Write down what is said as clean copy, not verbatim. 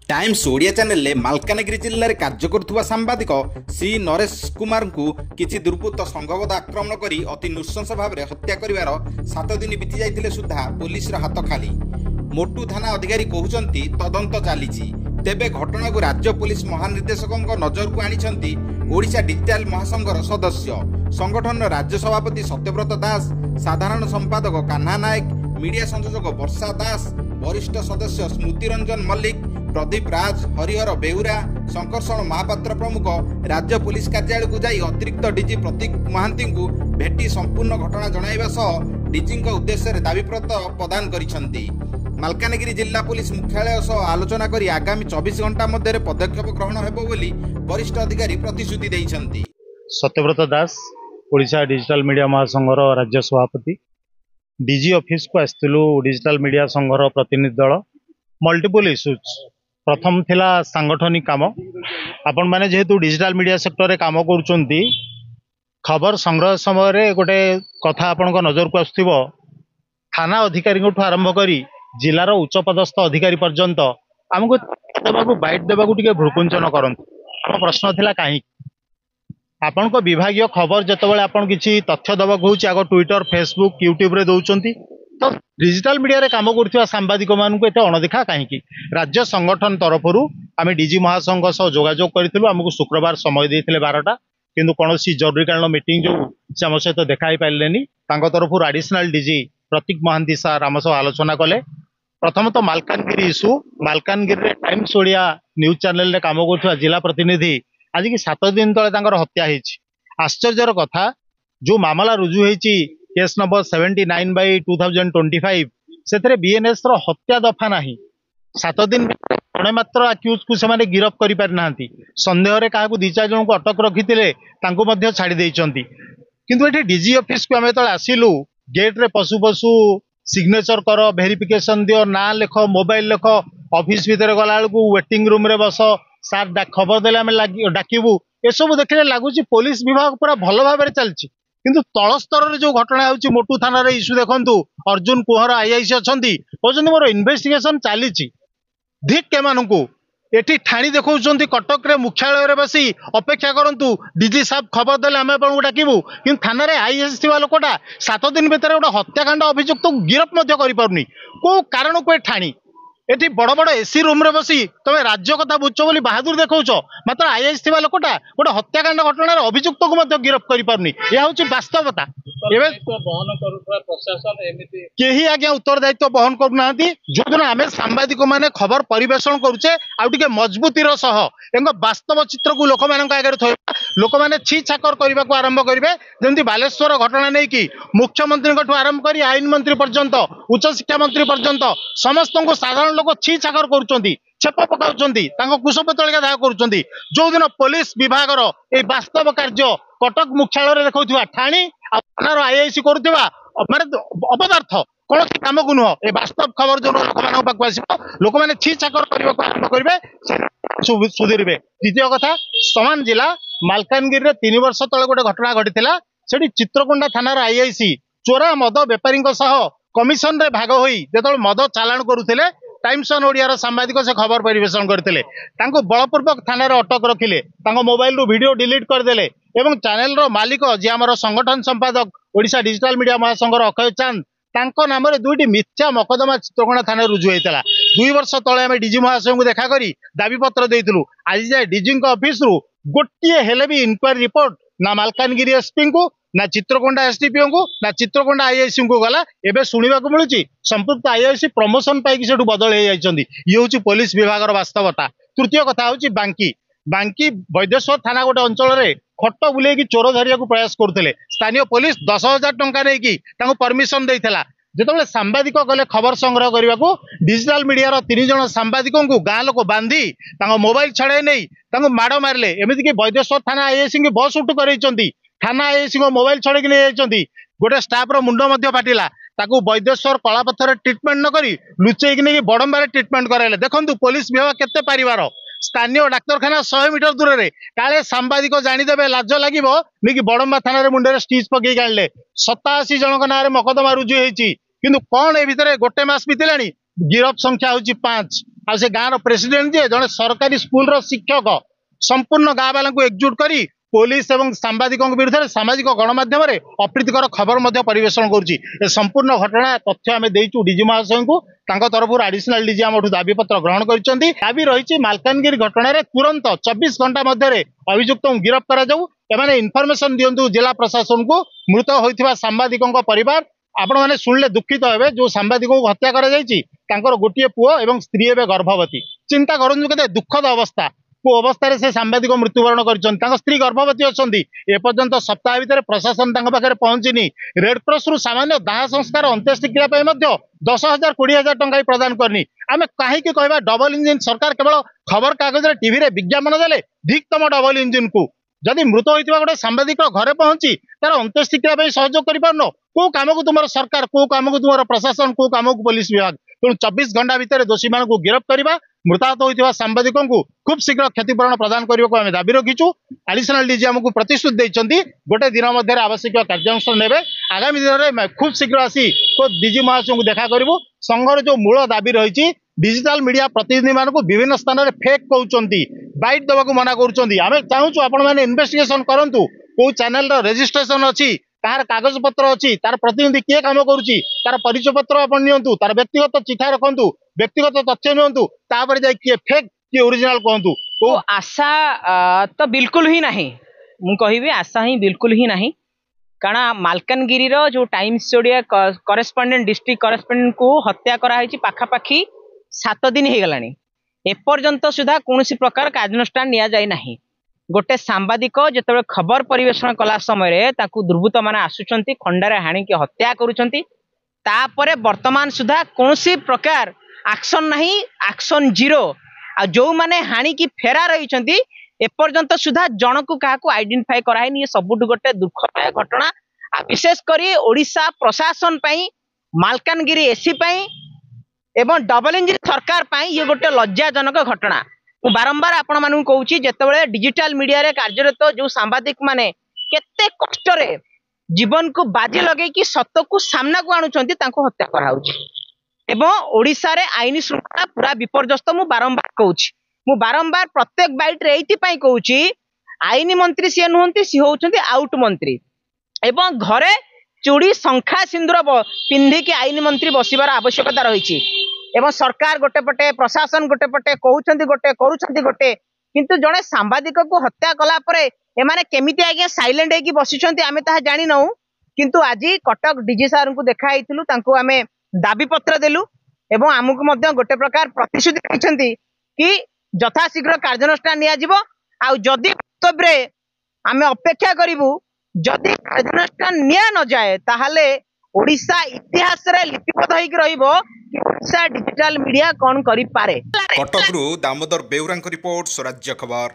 Times Odia channel Malkangiri जिले में कार्य करुवा सांबादिक सी नरेश कुमार को किसी दुर्बृत्त संघबद्ध आक्रमण कर अति नृशंस भाव में हत्या कर 7 दिन बीती जाते सुधा पुलिस हाथ खाली। मोटू थाना अधिकारी कहते तदंत चली तेबे घटना को राज्य पुलिस महानिर्देशक नजर को आनी ओडिशा डिजिटल महासंघर सदस्य संगठन राज्य सभापति सत्यव्रत दास, साधारण संपादक कान्हा नायक, मीडिया संयोजक वर्षा दास, वरिष्ठ सदस्य स्मृति रंजन मल्लिक, प्रदीप राज, हरिहर बेउरा, शंकरषण महापात्र प्रमुख राज्य पुलिस कार्यालय को जाई अतिरिक्त डीजी प्रतीक महांती को भेटी संपूर्ण घटना जणाइबा सह डीजी उद्देश्य दाबीपत्र प्रदान करिसेंती। मालकानगिरी जिला पुलिस मुख्यालय सह आलोचना करी आगामी 24 घंटा मध्य पदक्षेप ग्रहण हेबो बोली वरिष्ठ अधिकारी प्रतिश्रुति दैछंती। सत्यव्रत दास, ओडिशा डिजिटल मीडिया महासंघर राज्य सभापति, डीजी ऑफिस को आसलु डिजिटल मीडिया संघर प्रतिनिधि दल। मल्टीपल इश्यूज प्रथम थिला सांगठनिक काम। आपण माने जेहेतु डिजिटल मीडिया सेक्टर रे काम करूचंती, खबर संग्रह समय रे गोटे कथा आपनको नजर को आसथिबो, थाना अधिकारी को आरंभ करी जिलार उच्च पदस्थ अधिकारी पर्यंत आमको देबाकू बाइट देबाकू टिके भ्रुकुंचन करंतु। हम प्रश्न थिला काहे आपण को विभागीय खबर जतबेले आपण किछि तथ्य दबाक होउछि आगो ट्विटर, फेसबुक, यूट्यूब रे दउचंती, तो डिजिटल मीडिया रे काम करथिबा सांबादिक मानकु एते अणदेखा काहे? राज्य संगठन तरफरु आमे डीजी महासंघ सह जोगाजोग करथिलु। हमकु शुक्रवार समय देथिले 12टा, किंतु कोनोसी जरूरीकालीन मीटिंग जो से हम सहित देखा ही पाइलेनी। तांको तरफरु एडिशनल डीजी प्रतीक महांती सार आम सह आलोचना कले। प्रथम तो Malkangiri issue, Malkangiri times Odia news channel रे काम करथिबा जिला प्रतिनिधि आज की 7 दिन तले तांकर हत्या हेछि। आश्चर्यर कथा, जो मामला रुजु हेछि केस नंबर 79/2025 सेथरे बीएनएस रो हत्या दफा नाही। 7 दिन जणे मात्र अक्यूज को से माने गिरफ करि पार नांती। संदेह रे काहा को 2-4 जन को अटक रखिथिले, तांको मध्ये छाडी दैचंती। किंतु एठी डीजी ऑफिस को हमें तळे आसिलु, गेट रे पशु पशु सिग्नेचर कर, वेरिफिकेशन दियो, ना लेख, मोबाइल लेख, ऑफिस भीतर गला को वेटिंग रूम रे बस, सार खबर देले आमे डाकिबु, ए सब देखले लागुची पुलिस विभाग पूरा भल भाव में चलछि। किंतु तल स्तर रे जो घटना होछि, मोटू थाना रे इश्यू देखंतु, अर्जुन कुहर आईआईसी अछंती कहउछंती मोर इन्वेस्टिगेशन चालीछि। धिक के मानकु एठी ठाणी देखौछंती कटक रे मुख्यालय रे बसी अपेक्षा करंतु, डीजी साहब खबर देले आमे आपन डाकिबु, किंतु थाना रे आईएएस थिबा लोकटा 7 दिन भीतर गोटे हत्याकांड अभियुक्त गिरफ मध्य करि पारुनी। को कारण को ठाणी एठी बड़ बड़ एसी रूम रे बसी तमे राज्य कथा बुझछ बोली बहादुर देखौछ, मात्र आईएएस थिबा लोकटा गोटे हत्याकांड घटना रे अभियुक्त को मध्य गिरफ करि पारुनी। या होछि वास्तवता। एबे बहन करूथरा प्रशासन एमिति केही आज्ञा उत्तरदायित्व बहन करूनांती। जो दिन आमे सांबादिक माने खबर परिवेषण करूचे आ टिके मजबूतीर सह एंग वास्तव चित्र को लोक मानक आगे थोइबा, लोक माने छी छाकर करबा को आरंभ करिवे। जेंति बालेश्वर घटना नै कि मुख्यमंत्री को आरंभ करी आईन मंत्री पर्यंत, उच्च शिक्षा मंत्री पर्यंत समस्त को साधारण लोक छी छाकर करूचंती, छेप पकाउचंती, तांको कुशपतलिका दाह करूचंती। जो दिन पुलिस विभागर ए वास्तव कार्य कटक मुख्यालय रे देखौथिबा ठाणी आ थानार आईआईसी करूथिबा माने अपदार्थ कौन काम को नुह, ए वास्तव खबर जो लोक मान पाक आसिबो, लोक माने छी छाकर करबा को आरंभ करिवे, सुधीरबे। द्वितीय कथा, समान जिला मालकानगिरी रे 3 वर्ष तळे गोटे घटना घटिथिला। सेठी चित्रकोंडा थानार आईआईसी चोरा मद बेपारी सह कमिशन रे भाग होई जेतल मद चालाण करुथिले, टाइम्स ऑन ओडिया रो सांबादिक से खबर परिवेषण करथिले, तांको बलपूर्वक थाना रे अटक रखिले, तांको मोबाइल रो वीडियो डिलीट कर देले एवं चैनल रो मालिक जे हमर संगठन संपादक ओडिशा डिजिटल मीडिया महासंघर अक्षय चांद, तांको नाम रे 2टी मिथ्या मकदमा चित्रकोंडा थाना रुजु हेतला। 2 वर्ष तळे हम डीजी महासंघ को देखा करी दाबी पत्र देइतलु। आज जाय डीजी को ऑफिस रु गोटिए हेले भी इंक्वायरी रिपोर्ट ना मालकानगिरी एसपी को, ना चित्रकोंडा एसडीपीओ को, ना चित्रकोंडा आईआईसी को गला। एबे सुनिबा को मिलुची संपुक्त आईआईसी प्रमोशन पाई कि सेठु बदल हे जाइछंती। ये होची पुलिस विभागर वास्तवता। तृतीय कथा होची बांकी वैदेश्वर थाना गोटे अंचल रे खट बुले कि चोर धरिया को प्रयास करथिले। स्थानीय पुलिस 10,000 टंका नै कि तांको परमिशन देइथला। जेतबेले सांबादिक गले खबर संग्रह करबा को, डिजिटल मीडिया रो 3 जण सांबादिकों को गाँ लोक बांधी तांको मोबाइल छड़ाई नै तांको माड़ मारले। एमिति कि वैदेश्वर थाना आईआईसी के बस उठ करैचंती, थाना आईआईसी को मोबाइल छड़े कि नै जाइचंती। गोटे स्टाफ रो मुंडो मध्य फाटिला, ताकू वैदेश्वर कलापथर ट्रीटमेंट न करी लुचेई कि नै बड़ंबारे ट्रीटमेंट कराइले। देखंतु पुलिस विभाग केते परिवार। स्थानीय डाक्तरखाना 100 मीटर दूर रे काले सांबादिक जानिदेबे लाज लागिबो नै कि बड़ंबा थाना रे मुंडे स्टिच पकई काढले। 87 जनक नाँ रे मकदमा रुजु हेछि, किंतु कोन ए भितरे गोटे मास बितिलानी गिरफ संख्या होछि 5। आ से गाँव प्रेसिडेंट जे जड़े सरकारी स्कूल रो शिक्षक संपूर्ण गाँ वाला एकजुट करी पुलिस एवं सांबादिकों विरुद्ध में सामाजिक गणमाध्यम अप्रीतिकर खबर परिवेषण करुच्ची संपूर्ण घटना तथ्य आम देचु डीजी महाशय को तरफ आडिशनाल डीजी आम दाबी पत्र ग्रहण कर दाबी रही मालकानगिरी घटना तुरंत 24 घंटा मध्य अभियुक्त गिरफ कर इनफर्मेशन दिंतु जिला प्रशासन को मृत होता सांबादिकों परिवार आपण मैंने शुणिले दुखित हे जो सांबादिकों को हत्या कर गोटे पुओ और स्त्री एवं गर्भवती चिंता करूँ के दुखद अवस्था को अवस्था से सांबादिक मृत्युवरण कर स्त्री गर्भवती अच्छा एपर्यंत सप्ताह भितर प्रशासन पाखे पहुंचनी रेडक्रॉस रु सामान्य दाह संस्कार अंत्येष्टिक्रिया 10,000 20,000 टंका प्रदान करनी आम कहीं कहवा डबल इंजिन सरकार केवल खबर कागज टीवी रे विज्ञापन देले धिक्तम डबल इंजिन को जदि मृत होता गोटे सांबादिक घरे पहुंची तार अंत्येष्टिक्रिया सहयोग कर कौ कम को तुम सरकार कौ कम को तुम प्रशासन कौ कम को पुलिस विभाग तेणु 24 घंटा भितर दोषी मान को गिरफ्त करवा मृताहत होता सांबादिकों को खूब शीघ्र क्षतिपूरण प्रदान करने को आम दाबी रखीचु आडिशनाल डीजी आमको प्रतिश्रुति देते गोटे दिन मध्य आवश्यक कार्यानुष्ठान ने आगामी दिन में खूब शीघ्र आसी डीजी महाशय को देखा करूँ संघर जो मूल दाबी रही डिजिटल मीडिया प्रतिनिधि मान को विभिन्न स्थान में फेक कहते बाइट देवा मना करें चाहूँ आपण मैंने इन्वेस्टिगेशन करूँ कौ चैनल रजिस्ट्रेशन अच्छी तार कागज पत्र अच्छी तार प्रतिनिधि किए काम करुच्ची तार परिचय पत्र आप नियंतु तार व्यक्तिगत चिठा रखु व्यक्तिगत तथ्य नियंतु तापर जाए किए फेक किए ओरिजिनल कहतु तो आशा तो बिल्कुल ही नहीं मु कहिबे आशा ही बिल्कुल ही नहीं कारण मालकानगिरी रो जो times Odia correspondent district correspondent को हत्या करा है पाखापाखी 7 दिन हो गलानी एपर्यंत सुधा कौन प्रकार कार्यानुष्ठान निया जाए नहीं गोटे सांबादिक जिते खबर परिवेषण कला समय दुर्बृत्त मैंने आसुंच खंडारे हाणिकी हत्या करुँच वर्तमान सुधा कौन प्रकार एक्शन नहीं एक्शन जीरो आ जो मैंने हाणिकी फेरा रही एपर्यंत सुधा जन को क्या आइडेंटिफाई कराइनि ये सबुठ गोटे दुखदायक घटना विशेषकर ओडिशा प्रशासन मालकानगिरी एसी एवं डबल इंजिन सरकार ये गोटे लज्जाजनक घटना मु बारंबार आपण मानू कहूँ जितेबाला डिजिटल मीडिया रे कार्यरत जो सांबादिक माने केते कष्ट रे जीवन को बाजी लगे कि सत को सामना को आणुचंती तांको हत्या कराउची एवं ओडिशा रे आईन श्रृंखला पूरा विपर्यस्त मु बारंबार कहूँ मु बारंबार प्रत्येक बाइट रे एइति पई कहूँ आईन मंत्री सी नुहंती सी होउचंती आउट मंत्री एवं घरे चूड़ी शंखा सिंदूर पिंधिकी आईन मंत्री बसिबार आवश्यकता रही एवं सरकार गोटे पटे प्रशासन गोटे पटे कहउछंती गोटे करूछंती गोटे किंतु जड़े सांबादिक को हत्या कला परे एमाने केमिति आगे साइलेंट है कि बसिछंती आमे ताहा जानि नहु किंतु आज कटक डीजी सार को देखा आइथिलु तांको आमे दाबी पत्र देलु एवं आमको मध्य गोटे प्रकार प्रतिश्रुति दैछंती कि यथाशीघ्र कार्यानुष्ठान निया जिवो आ जदि तबरे आमे अपेक्षा करिवु जदि कार्यानुष्ठान निया न जाए ताहाले ओडिशा इतिहास रे लिपिबद्ध होइक रहिबो कि ओडिशा डिजिटल मीडिया कोन करि पारे। कटकरू दामोदर बेउरांक रिपोर्ट स्वराज्य खबर।